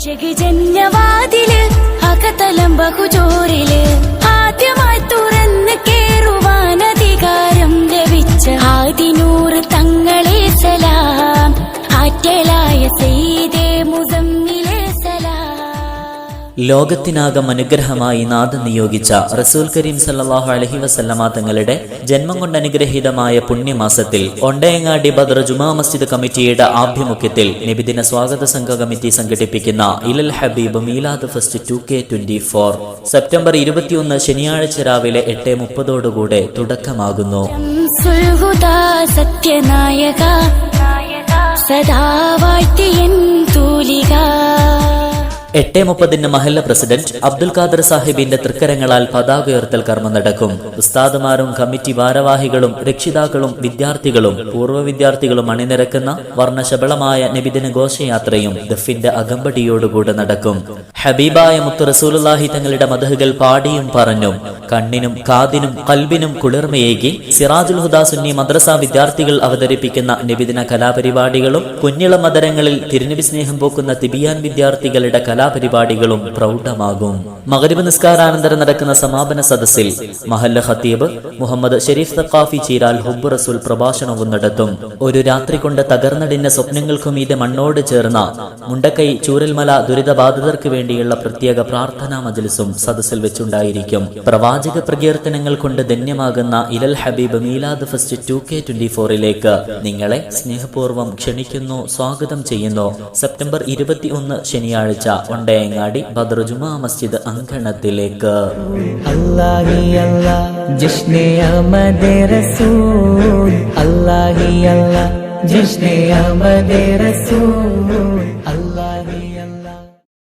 ജന്യവാതില് അകതലം ബഹുജോറില് ആദ്യമായി തുറന്ന് കേറുവാനധികാരം ലഭിച്ച ആദിനൂറ് തങ്ങളെ സലാം ആറ്റലായ സയ്യിദേ മുസമ്മിലെ സലാം. ലോകത്തിനാകം അനുഗ്രഹമായി നാഥൻ നിയോഗിച്ച റസൂൽ കരീം സല്ലല്ലാഹു അലൈഹി വസല്ലമ തങ്ങളുടെ ജന്മം കൊണ്ട് അനുഗ്രഹീതമായ പുണ്യമാസത്തിൽ ഒണ്ടയങ്ങാടി ബദർ ജുമാ മസ്ജിദ് കമ്മിറ്റിയുടെ ആഭിമുഖ്യത്തിൽ നബിദിന സ്വാഗത സംഘ കമ്മിറ്റി സംഘടിപ്പിക്കുന്ന ഇലൽ ഹബീബ് മീലാദ് ഫെസ്റ്റ് 2K24 സെപ്റ്റംബർ 21 ശനിയാഴ്ച രാവിലെ 8:30 തുടക്കമാകുന്നു. സത്യനായക സദാ വാഴ്ത്തിയൻ തൂലിക. 8:30 മഹല്ല പ്രസിഡന്റ് അബ്ദുൽ ഖാദർ സാഹിബിന്റെ തൃക്കരങ്ങളാൽ പതാക ഉയർത്തൽ കർമ്മം നടക്കും. ഉസ്താദുമാരും കമ്മിറ്റി ഭാരവാഹികളും രക്ഷിതാക്കളും വിദ്യാർത്ഥികളും പൂർവ്വ വിദ്യാർത്ഥികളും അണിനിരക്കുന്ന വർണ്ണശബളമായ നബിദിന ഘോഷയാത്രയും ദഫിന്റെ അകമ്പടിയോടുകൂടെ നടക്കും. ഹബീബായ മുത്ത് റസൂലുള്ളാഹി തങ്ങളുടെ മദ്ഹുകൾ പാടിയും പറഞ്ഞും കണ്ണിനും കാതിനും കൽബിനും കുളിർമയേകി സിറാജുൽ ഹുദ സുന്നി മദ്രസ വിദ്യാർത്ഥികൾ അവതരിപ്പിക്കുന്ന നബിദിന കലാപരിപാടികളും കുഞ്ഞിള മദരങ്ങളിൽ തിരുനബി സ്നേഹം പോക്കുന്ന തിബിയാൻ വിദ്യാർത്ഥികളുടെ കലാപരിപാടികളും പ്രൗഢമാകും. മഗ്രിബ് നിസ്കാരാനന്തരം നടക്കുന്ന സമാപന സദസ്സിൽ മഹല്ല ഖത്തീബ് മുഹമ്മദ് ഷരീഫ് തഖാഫി ചീരാൽ ഹുബ്ബ് റസൂൽ പ്രഭാഷണവും നടത്തും. ഒരു രാത്രി കൊണ്ട് തകർന്നടിഞ്ഞ സ്വപ്നങ്ങൾക്കുമീതെ മണ്ണോട് ചേർന്ന മുണ്ടക്കൈ ചൂരൽമല ദുരിതബാധിതർക്ക് വേണ്ടിയുള്ള പ്രത്യേക പ്രാർത്ഥനാ മജ്ലിസും സദസ്സിൽ വെച്ചുണ്ടായിരിക്കും. പ്രവാചക പ്രകീർത്തനങ്ങൾ കൊണ്ട് ധന്യമാകുന്ന ഇലൽ ഹബീബ് മീലാദ് ഫെസ്റ്റ് 2K24 നിങ്ങളെ സ്നേഹപൂർവ്വം ക്ഷണിക്കുന്നു, സ്വാഗതം ചെയ്യുന്നു. സെപ്റ്റംബർ 21 ശനിയാഴ്ച ഒണ്ടയങ്ങാടി ബദർ ജുമാ മസ്ജിദ് അങ്കണത്തിലേക്ക്. അല്ലാഹി അല്ലാഹ് ജശ്നെ അഹ്മദേ റസൂൽ, അല്ലാഹി അല്ലാഹ് ജശ്നെ അഹ്മദേ റസൂൽ, അല്ലാഹി അല്ലാഹ്.